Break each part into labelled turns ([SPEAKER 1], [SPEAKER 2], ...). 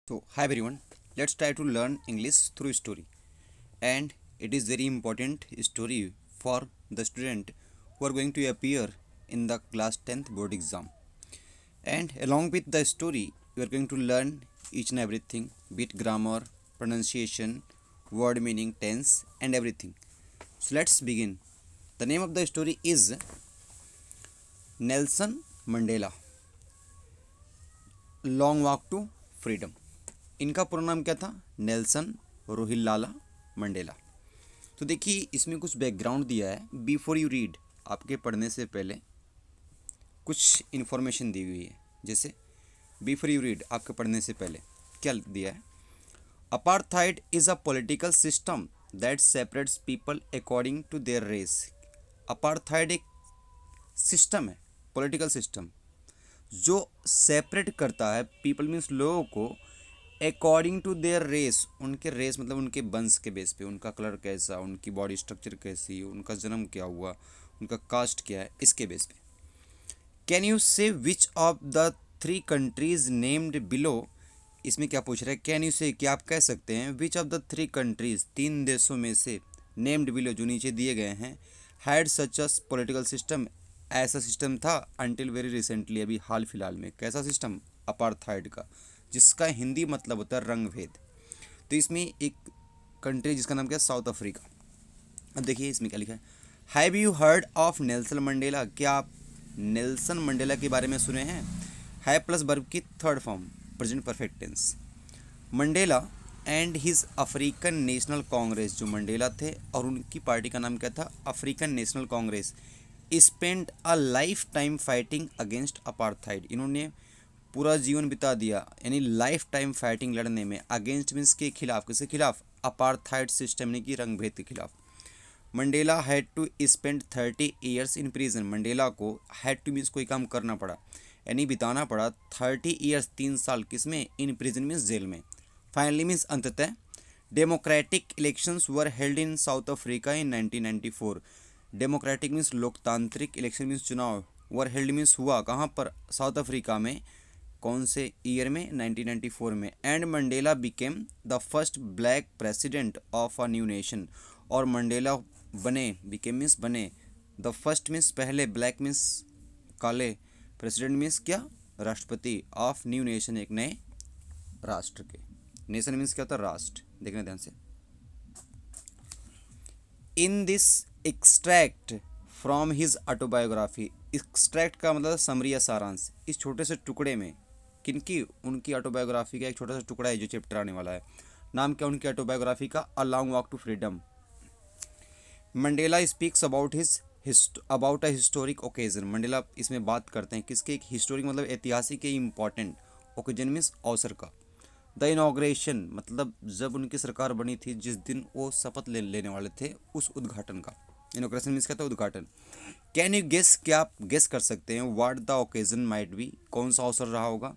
[SPEAKER 1] So, hi everyone. Let's try to learn English through story. And it is very important story for the student who are going to appear in the class 10th board exam. And along with the story, you are going to learn each and everything, be it grammar, pronunciation, word meaning, tense, and everything. So let's begin. The name of the story is Nelson Mandela, long walk to freedom. इनका पूरा नाम क्या था? Nelson Rolihlahla Mandela. तो देखिए इसमें कुछ background दिया है। बिफोर यू रीड, आपके पढ़ने से पहले कुछ इन्फॉर्मेशन दी हुई है। जैसे बिफोर यू रीड, आपके पढ़ने से पहले क्या दिया है? Apartheid is a political system that separates people according to their race. Apartheid एक सिस्टम है, पॉलिटिकल सिस्टम, जो सेपरेट करता है पीपल मीन्स लोगों को अकॉर्डिंग टू देयर रेस। उनके रेस मतलब उनके वंश के बेस पे, उनका कलर कैसा, उनकी बॉडी स्ट्रक्चर कैसी, उनका जन्म क्या हुआ, उनका कास्ट क्या है, इसके बेस पे। कैन यू से which of the three countries named below. इसमें क्या पूछ रहा है? कैन यू से, क्या आप कह सकते हैं, which of the three countries, तीन देशों में से, नेम्ड बिलो जो नीचे दिए गए हैं, had such a political system, ऐसा सिस्टम था अनटिल वेरी रिसेंटली, अभी हाल फिलहाल में। कैसा सिस्टम? अपार्थाइड का, जिसका हिंदी मतलब होता है रंग भेद। तो इसमें एक कंट्री जिसका नाम क्या है? South Africa. अब देखिए इसमें क्या लिखा है। Have you heard of Nelson Mandela? क्या आप नेल्सन मंडेला के बारे में सुने हैं? है प्लस वर्ब की third form, present perfect tense. Mandela and his African National Congress, जो मंडेला थे और उनकी पार्टी का नाम क्या था? African National Congress. Spend a life time fighting against apartheid. इन्होंने पूरा जीवन बिता दिया, यानी लाइफ टाइम फाइटिंग लड़ने में। अगेंस्ट मीन्स के खिलाफ, किसके खिलाफ? अपार्थाइड सिस्टम यानी कि रंग भेद के खिलाफ। Mandela had to spend 30 years in prison. Mandela को हैड टू मीन्स कोई काम करना पड़ा, यानी बिताना पड़ा 30 ईयर्स, 3 साल, किसमें? इन प्रिजन मीन्स जेल में। फाइनली मीन्स अंततः। Democratic elections were held in south Africa in 1994। Democratic means लोकतांत्रिक, इलेक्शन मीन्स चुनाव, वर हेल्ड मीन्स हुआ, कहाँ पर? साउथ अफ्रीका में। कौन से ईयर में? 1994 में। And Mandela became the first black president of a new nation. और मंडेला बने, बिकेम मीन्स बने, द फर्स्ट मीन्स पहले, ब्लैक मीन्स काले, प्रेसिडेंट मीन्स क्या? राष्ट्रपति, ऑफ न्यू नेशन, एक नए राष्ट्र के। नेशन मीन्स क्या होता है? राष्ट्र। देखना ध्यान से। In this extract from his autobiography. Extract का मतलब समरी या सारांश। इस छोटे से टुकड़े में किनकी? उनकी ऑटोबायोग्राफी का एक छोटा सा टुकड़ा है जो चैप्टर आने वाला है। नाम क्या उनकी ऑटोबायोग्राफी का? A long walk to freedom. Mandela speaks about a historic occasion. Mandela इसमें बात करते हैं किसके? एक हिस्टोरिक मतलब ऐतिहासिक के इंपॉर्टेंट, ओकेजन मीन्स अवसर का। द इनॉग्रेशन मतलब जब उनकी सरकार बनी थी, जिस दिन वो शपथ लेने वाले थे, उस उद्घाटन का। इनॉग्रेशन मीन्स क्या था? उद्घाटन। कैन यू गेस, क्या आप गेस कर सकते हैं? What the occasion might be, कौन सा अवसर रहा होगा?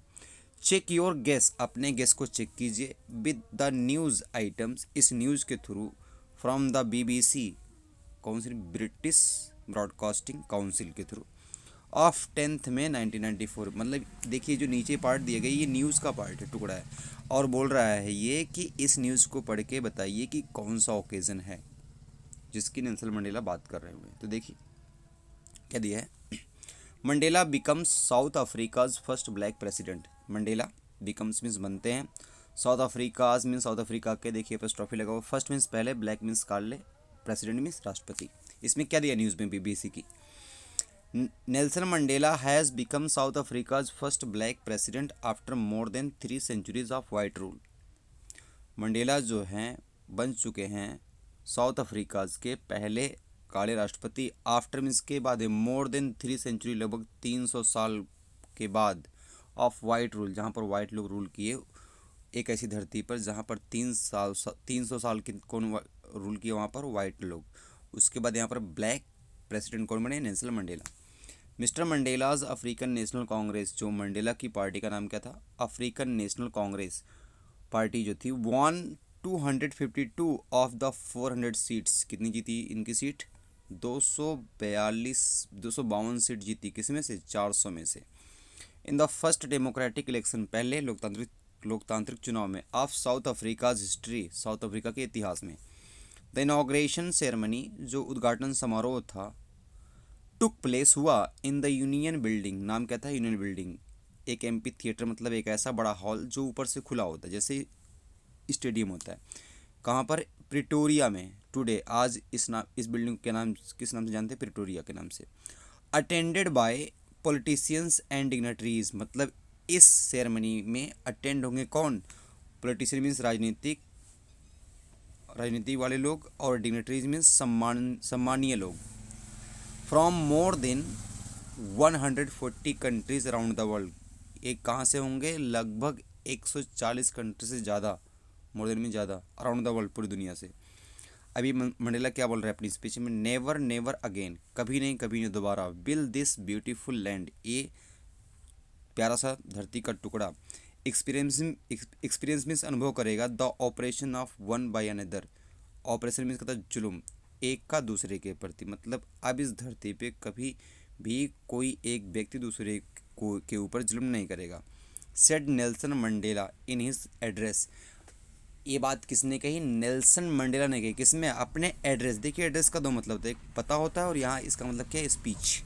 [SPEAKER 1] चेक योर गेस, अपने गेस को चेक कीजिए विद द न्यूज़ आइटम्स, इस न्यूज़ के थ्रू, फ्रॉम द BBC, कौन सी? ब्रिटिश ब्रॉडकास्टिंग काउंसिल के थ्रू, ऑफ 10th में 1994। मतलब देखिए जो नीचे पार्ट दिए गए, ये न्यूज़ का पार्ट है, टुकड़ा है, और बोल रहा है ये कि इस न्यूज़ को पढ़ के बताइए कि कौन सा ओकेज़न है जिसकी नेल्सन मंडेला बात कर रहे हुए। तो देखिए क्या दिया है। Mandela becomes south Africa's first black president. Mandela becomes means बनते हैं, south Africa's means south Africa के, देखिए ट्रॉफी लगा हुआ, फर्स्ट मीन्स पहले, ब्लैक मीन्स काले, प्रेसिडेंट मीन्स राष्ट्रपति। इसमें क्या दिया न्यूज़ में? BBC की। Nelson Mandela has become south Africa's first black president after more than 3 centuries of white rule. Mandela जो हैं बन चुके हैं साउथ अफ्रीकाज के पहले काले राष्ट्रपति। आफ्टर मीन्स के बाद है, मोर देन 3 century लगभग 300 साल के बाद, ऑफ वाइट रूल, जहाँ पर वाइट लोग रूल किए, एक ऐसी धरती पर जहाँ पर 300 साल के कौन रूल किए? वहाँ पर वाइट लोग। उसके बाद यहाँ पर ब्लैक प्रेसिडेंट कौन बने? Nelson Mandela. Mister Mandela's African National Congress, जो मंडेला की पार्टी का नाम क्या था? अफ्रीकन नेशनल कांग्रेस पार्टी जो थी, वॉन 252 ऑफ द 400 सीट्स। कितनी जीती इनकी सीट? 252 सीट जीती, किसमें से? 400 में से। In the first democratic election, पहले लोकतांत्रिक लोकतांत्रिक चुनाव में of south Africa's history, south Africa के इतिहास में। द इनॉग्रेशन सेरेमनी, जो उद्घाटन समारोह था, टुक प्लेस हुआ इन द यूनियन बिल्डिंग। नाम क्या था? Union building. एक एम्पी थिएटर मतलब एक ऐसा बड़ा हॉल जो ऊपर से खुला होता है, जैसे स्टेडियम होता है। कहाँ पर? प्रिटोरिया में। टुडे, आज इस बिल्डिंग के नाम किस नाम से जानते हैं? प्रिटोरिया के नाम से। Attended by politicians and dignitaries, मतलब इस सेरेमनी में अटेंड होंगे कौन? पॉलिटिशियन मीन्स राजनीति वाले लोग, और डिग्नेटरीज मीन्स सम्मानीय लोग। From more than 140 countries around the world. एक कहाँ से होंगे? लगभग 140 कंट्री से ज़्यादा, मोर देन में ज़्यादा, अराउंड द वर्ल्ड, पूरी दुनिया से। अभी मंडेला क्या बोल रहे हैं अपनी स्पीच में? नेवर नेवर अगेन, कभी नहीं दोबारा, विल दिस ब्यूटीफुल लैंड, ये प्यारा सा धरती का टुकड़ा, एक्सपीरियंस मीन्स अनुभव करेगा, the operation of one by another. Operation means कहता है जुल्म, एक का दूसरे के प्रति, मतलब अब इस धरती पे कभी भी कोई एक व्यक्ति दूसरे के ऊपर जुल्म नहीं करेगा। Said Nelson Mandela in his address. ये बात किसने कही? नेल्सन मंडेला ने कही। किसमें? अपने एड्रेस। देखिए एड्रेस का दो मतलब होता है, एक पता होता है और यहाँ इसका मतलब क्या है? स्पीच।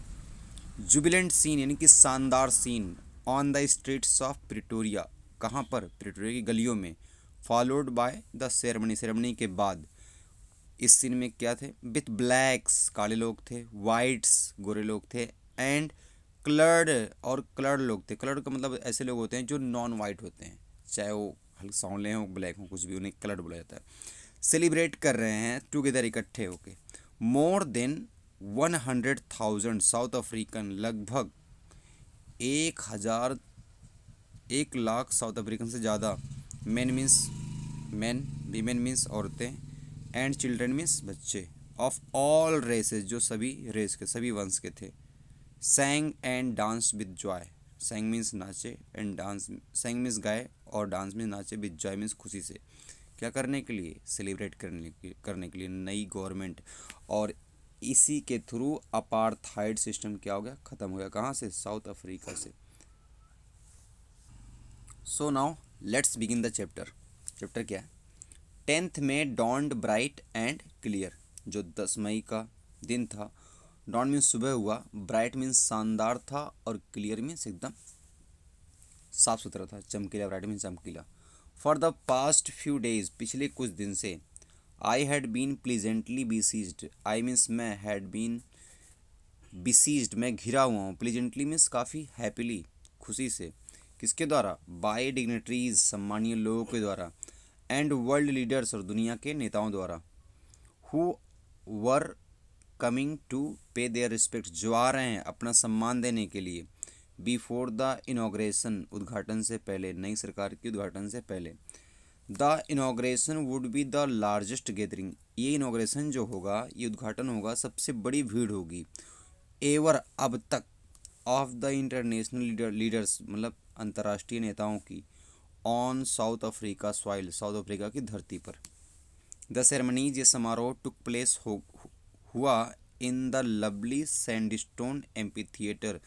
[SPEAKER 1] जुबिलेंट सीन यानी कि शानदार scene on the streets of Pretoria. कहाँ पर? प्रिटोरिया की गलियों में। Followed by the ceremony, ceremony के बाद इस सीन में क्या थे? विथ ब्लैक्स, काले लोग थे, वाइट्स, गोरे लोग थे, एंड कलर्ड, और कलर्ड लोग थे। कलर्ड का मतलब ऐसे लोग होते हैं जो नॉन वाइट होते हैं, चाहे वो हल्के सांवले हों, ब्लैक हों, कुछ भी, उन्हें कलर्ड बोला जाता है। सेलिब्रेट कर रहे हैं टुगेदर, इकट्ठे होके। मोर देन 100,000 साउथ अफ्रीकन, लगभग 1 लाख साउथ अफ्रीकन से ज़्यादा, man means man, women means औरतें, एंड चिल्ड्रन मीन्स बच्चे, ऑफ ऑल रेसेस, जो सभी रेस के, सभी वंश के थे। सैंग and dance with Joy. सैंग means नाचे, एंड डांस, सैंग मीन्स गाए और डांस मीन्स नाचे, विद जॉय मीन्स खुशी से। क्या करने के लिए? सेलिब्रेट करने के लिए नई गवर्नमेंट, और इसी के थ्रू अपार्थाइड सिस्टम क्या हो गया? ख़त्म हो गया। कहाँ से? साउथ अफ्रीका से। So now let's begin the chapter. Chapter क्या है? 10th में डॉन्ड ब्राइट एंड क्लियर, जो 10 मई का दिन था। डॉन मीन्स सुबह हुआ, ब्राइट मीन्स शानदार था, और क्लियर मीन्स एकदम साफ सुथरा था, चमकीला। ब्राइट मीन्स चमकीला। For the past few days, पिछले कुछ दिन से, I had been pleasantly besieged. I means मैं, हैड बीन बिसीज्ड मैं घिरा हुआ हूँ, प्लीजेंटली मीन्स काफ़ी हैप्पीली, खुशी से। किसके द्वारा? बाय डिग्नेटरीज, सम्मानीय लोगों के द्वारा, एंड वर्ल्ड लीडर्स, और दुनिया के नेताओं द्वारा, हु वर कमिंग टू पे देयर रिस्पेक्ट, जो आ रहे हैं अपना सम्मान देने के लिए, बिफोर द इनॉग्रेशन, उद्घाटन से पहले, नई सरकार की उद्घाटन से पहले। The inauguration would be the largest gathering, ये इनॉग्रेशन जो होगा, ये उद्घाटन होगा, सबसे बड़ी भीड़ होगी एवर, अब तक, ऑफ द इंटरनेशनल लीडर्स, मतलब अंतर्राष्ट्रीय नेताओं की, on south Africa soil, south Africa की धरती पर। द सेरेमनीज, ये समारोह, टुक प्लेस हुआ in the lovely sandstone amphi theatre.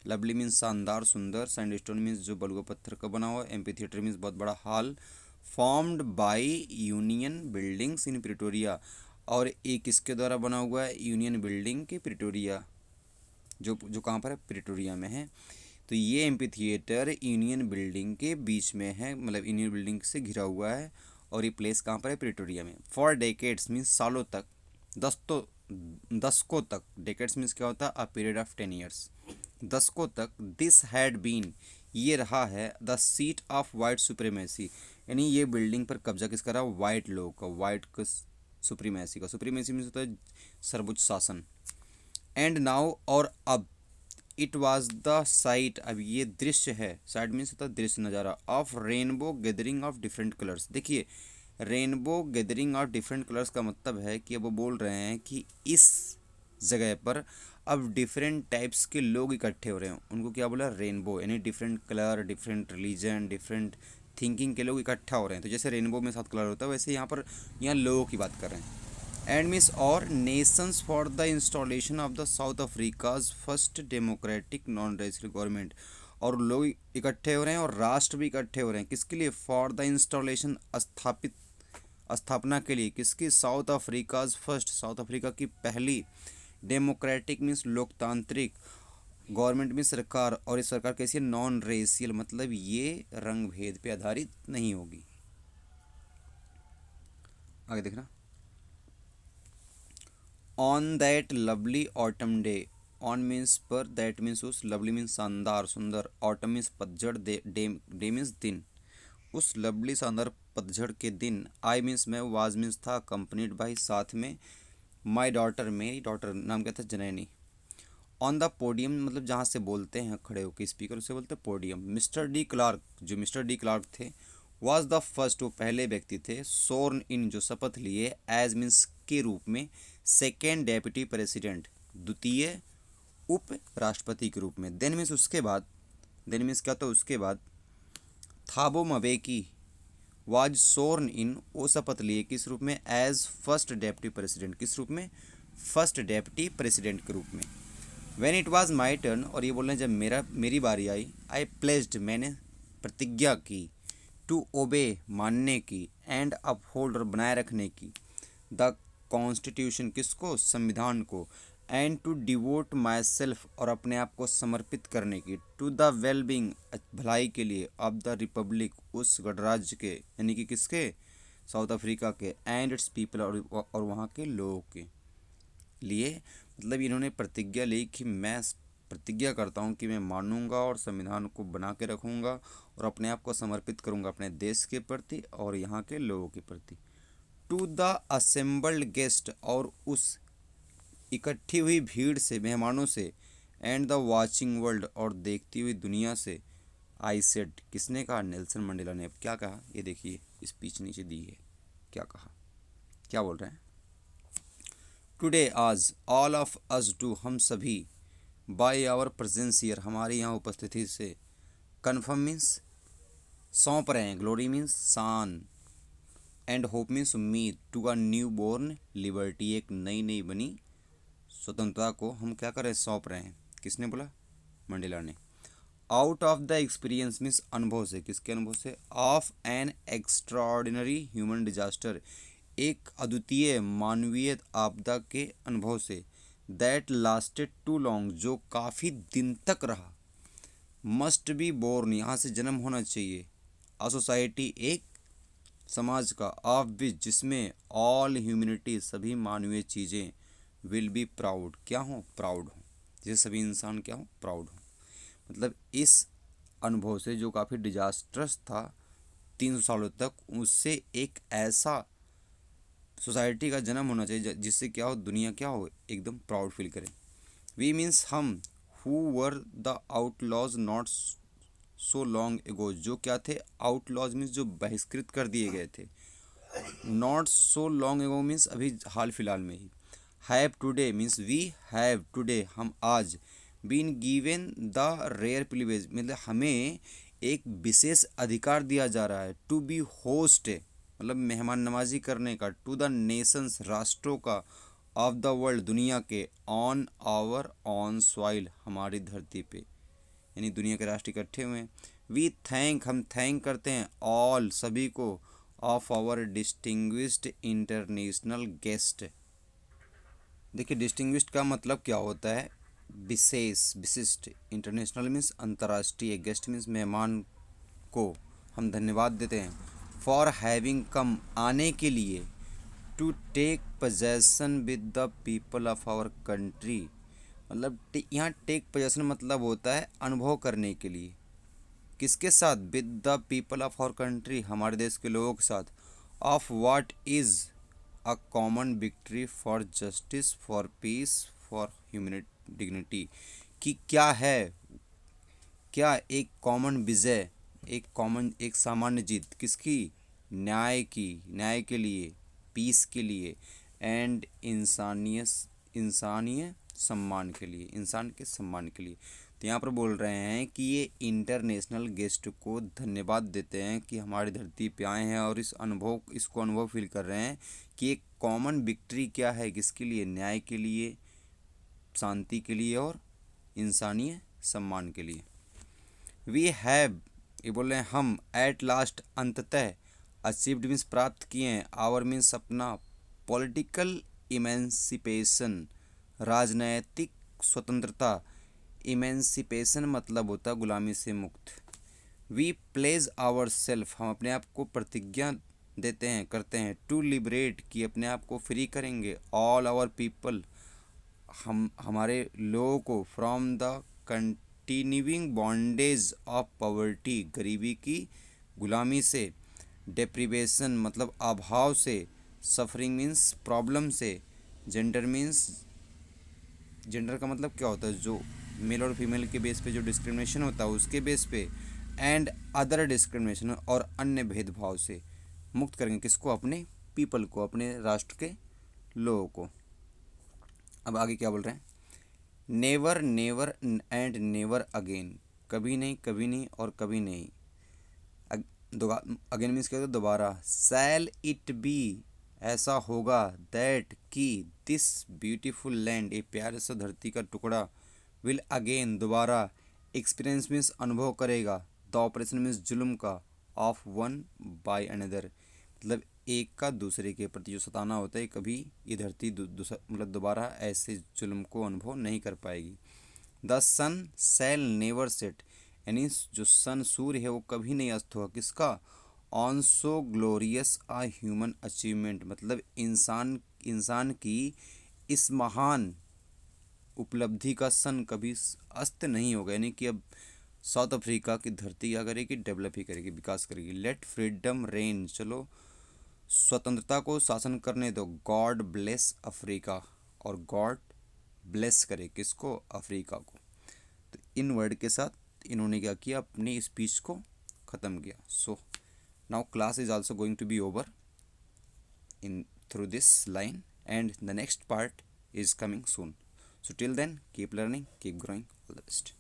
[SPEAKER 1] Lovely means शानदार, सुंदर, सैंडस्टोन मीन्स जो बलुआ पत्थर का बना हुआ, एम्पी थिएटर मीन्स बहुत बड़ा hall, formed by union buildings in Pretoria, और एक किसके द्वारा बना हुआ है? यूनियन बिल्डिंग के प्रिटोरिया, जो कहाँ पर है? प्रिटोरिया में है। तो ये एम्पी थिएटर यूनियन बिल्डिंग के बीच में है, मतलब यूनियन बिल्डिंग से घिरा हुआ है, और ये प्लेस कहाँ पर है? प्रिटोरिया में। फॉर डेकेड्स मीन्स सालों तक, दशकों तक, डेकेड्स मीन्स क्या होता है? अ पीरियड ऑफ 10 ईयर्स, दशकों तक, दिस हैड बीन, ये रहा है, the seat of white supremacy, यानी ये बिल्डिंग पर कब्जा किसका रहा? वाइट लोग का, वाइट का सुप्रीमेसी का। सुप्रीमेसी मीन्स होता है सर्वोच्च शासन। एंड नाउ, और अब, इट वॉज द साइट, अब ये दृश्य है, साइट मीन्स होता है दृश्य, नज़ारा, of rainbow gathering of different colours. देखिए rainbow gathering of different colours का मतलब है कि अब वो बोल रहे हैं कि इस जगह पर अब डिफरेंट टाइप्स के लोग इकट्ठे हो रहे हैं, उनको क्या बोला? रेनबो, यानी different colour, different religion, different thinking के लोग इकट्ठा हो रहे हैं। तो जैसे रेनबो में 7 कलर होता है, वैसे यहाँ लोगों की बात कर रहे हैं। एंड मीन्स और Nations for the installation of the south Africa's first democratic non resident government, और लोग इकट्ठे हो रहे हैं और राष्ट्र भी इकट्ठे हो रहे हैं। किसके लिए? फॉर द इंस्टॉलेशन, स्थापना के लिए। किसकी? South Africa's first, south Africa की पहली डेमोक्रेटिक मीन्स लोकतांत्रिक, गवर्नमेंट में सरकार, और ये सरकार कैसी है? नॉन रेशियल, मतलब ये रंग भेद पे आधारित नहीं होगी। आगे देखना। On that lovely autumn day, on means पर, दैट मीन्स उस, लवली मीन्स शानदार सुंदर, ऑटम मीन्स पतझड़, डे मीन्स दिन। उस लवली शानदार पतझड़ के दिन, आई मीन्स मैं, वाज मीन्स था, कंपनीड बाई साथ में, माई डॉटर मेरी डॉटर, नाम क्या था? जनैनी। ऑन द पोडियम मतलब जहाँ से बोलते हैं खड़े होकर स्पीकर, उसे बोलते हैं पोडियम। मिस्टर डी क्लार्क, जो मिस्टर डी क्लार्क थे, वाज द फर्स्ट, वो पहले व्यक्ति थे, सोर्न इन, जो शपथ लिए, एज मीन्स के रूप में, सेकेंड डेप्यूटी प्रेसिडेंट, द्वितीय उप राष्ट्रपति के रूप में। देन मीन्स उसके बाद, देन मीन्स क्या? तो उसके बाद थाबो मबेकी वाज सोर्न इन, वो शपथ लिए किस रूप में? एज फर्स्ट डेप्यूटी प्रेसिडेंट, किस रूप में? फर्स्ट डेप्यूटी प्रेसिडेंट के रूप में। When it was my turn, और ये बोल रहे हैं जब मेरी बारी आई, आई प्लेस्ड, मैंने प्रतिज्ञा की, टू ओबे, मानने की, एंड अपहोल्ड, और बनाए रखने की, द कॉन्स्टिट्यूशन, किसको? संविधान को, and to devote myself, और अपने आप को समर्पित करने की, टू द वेलबींग, भलाई के लिए, ऑफ द रिपब्लिक, उस गणराज्य के, यानी कि किसके? साउथ अफ्रीका के, एंड इट्स पीपल, और वहाँ के लोगों के लिए। मतलब इन्होंने प्रतिज्ञा ली कि मैं प्रतिज्ञा करता हूँ कि मैं मानूंगा और संविधान को बना के रखूँगा और अपने आप को समर्पित करूँगा अपने देश के प्रति और यहाँ के लोगों के प्रति। टू द असेंबल्ड गेस्ट, और उस इकट्ठी हुई भीड़ से, मेहमानों से, एंड द वाचिंग वर्ल्ड, और देखती हुई दुनिया से, आई सेड, किसने कहा? नेल्सन मंडेला ने। अब क्या कहा? ये देखिए स्पीच नीचे दी है, क्या कहा, क्या बोल रहे हैं? टुडे, आज, ऑल ऑफ अस डू, हम सभी, बाय आवर प्रेजेंस हियर, हमारी यहाँ उपस्थिति से, कन्फर्म मीन्स सौंप रहे हैं, ग्लोरी मीन्स शान, एंड होप मीन्स उम्मीद, to a new born liberty, एक नई नई बनी स्वतंत्रता को हम क्या कर रहे हैं? सौंप रहे हैं। किसने बोला? मंडेला ने। Out of the experience means अनुभव से, किसके अनुभव से? Of N extraordinary human disaster, एक अद्वितीय मानवीय आपदा के अनुभव से, दैट लास्टेड टू लॉन्ग, जो काफ़ी दिन तक रहा, मस्ट बी बोर्न, यहाँ से जन्म होना चाहिए, अ सोसाइटी, एक समाज का, ऑफ विच, जिसमें, ऑल ह्यूमैनिटी, सभी मानवीय चीज़ें, विल बी प्राउड, क्या हो? प्राउड हो, जैसे सभी इंसान क्या हो? प्राउड हो। मतलब इस अनुभव से जो काफ़ी डिजास्ट्रस था 300 सालों तक, उससे एक ऐसा सोसाइटी का जन्म होना चाहिए जिससे क्या हो? दुनिया क्या हो? एकदम प्राउड फील करे। वी मीन्स हम, who were the outlaws not so long एगो, जो क्या थे? आउटलॉज मीन्स जो बहिष्कृत कर दिए गए थे, not so long ago means अभी हाल फिलहाल में ही, have today means we have today, हम आज, been given the rare privilege, मतलब हमें एक विशेष अधिकार दिया जा रहा है, टू बी होस्ट, मतलब मेहमान नवाजी करने का, टू द नेशंस, राष्ट्रों का, ऑफ द वर्ल्ड, दुनिया के, ऑन आवर ऑन सॉइल, हमारी धरती पे, यानी दुनिया के राष्ट्र इकट्ठे हुए हैं। वी थैंक, हम थैंक करते हैं, ऑल, सभी को, of our distinguished international guest. देखिए डिस्टिंग्विश्ड का मतलब क्या होता है? विशेष, विशिष्ट, इंटरनेशनल मीन्स अंतर्राष्ट्रीय, गेस्ट मीन्स मेहमान को हम धन्यवाद देते हैं, फॉर हैविंग कम, आने के लिए, to take possession with the people of our country, मतलब यहाँ टेक पोजेसन मतलब होता है अनुभव करने के लिए, किसके साथ? With the people of our country, हमारे देश के लोगों के साथ, of what is a common victory for justice, for peace, for human dignity, कि क्या है, क्या एक कॉमन विजय, एक कॉमन, एक सामान्य जीत, किसकी? न्याय की, न्याय के लिए, पीस के लिए, एंड इंसानिय सम्मान के लिए, इंसान के सम्मान के लिए। तो यहाँ पर बोल रहे हैं कि ये इंटरनेशनल गेस्ट को धन्यवाद देते हैं कि हमारी धरती पे आए हैं और इसको अनुभव फील कर रहे हैं कि एक कॉमन विक्ट्री क्या है, किसके लिए? न्याय के लिए, शांति के लिए और इंसानिय सम्मान के लिए। वी हैव, ये बोल रहे हैं हम, एट लास्ट अंततः, अचीव्ड मीन्स प्राप्त किए हैं, आवर मीन्स अपना, पॉलिटिकल इमेंसिपेशन राजनैतिक स्वतंत्रता, इमेंसिपेशन मतलब होता गुलामी से मुक्त। वी प्लेज आवर सेल्फ, हम अपने आप को प्रतिज्ञा देते हैं, करते हैं, टू लिबरेट, कि अपने आप को फ्री करेंगे, ऑल आवर पीपल, हम हमारे लोगों को, from the continuing bondage of poverty, गरीबी की गुलामी से, डेप्रिवेशन मतलब अभाव से, सफरिंग मीन्स प्रॉब्लम से, जेंडर मीन्स, जेंडर का मतलब क्या होता है, जो मेल और फीमेल के बेस पे जो डिस्क्रिमिनेशन होता है उसके बेस पे, एंड अदर डिस्क्रिमिनेशन और अन्य भेदभाव से मुक्त करेंगे, किसको, अपने पीपल को, अपने राष्ट्र के लोगों को। अब आगे क्या बोल रहे हैं, never never and never again, कभी नहीं और कभी नहीं, अगेन मीन्स क्या होता है, दोबारा, सैल इट बी, ऐसा होगा, दैट की, दिस ब्यूटीफुल लैंड, एक प्यारे सा धरती का टुकड़ा, विल अगेन, दोबारा, एक्सपीरियंस मीन्स अनुभव करेगा, द ऑपरेशन मीन्स जुल्म का, ऑफ वन बाय अनदर, मतलब एक का दूसरे के प्रति जो सताना होता है, कभी ये धरती मतलब दोबारा ऐसे जुल्म को अनुभव नहीं कर पाएगी। The sun shall never set, यानी जो सन सूर्य है वो कभी नहीं अस्त होगा, किसका, on so glorious a human achievement, मतलब इंसान की इस महान उपलब्धि का सन कभी अस्त नहीं होगा, यानी कि अब साउथ अफ्रीका की धरती क्या करेगी, डेवलप ही करेगी, विकास करेगी। लेट फ्रीडम रेन, चलो स्वतंत्रता को शासन करने दो, गॉड ब्लेस अफ्रीका, और गॉड ब्लेस करे किसको, अफ्रीका को। तो इन वर्ड के साथ इन्होंने क्या किया, अपनी स्पीच को ख़त्म किया। So now class is also going to be over in through this line, and the next part is coming soon. So till then, keep learning, keep growing, all the best.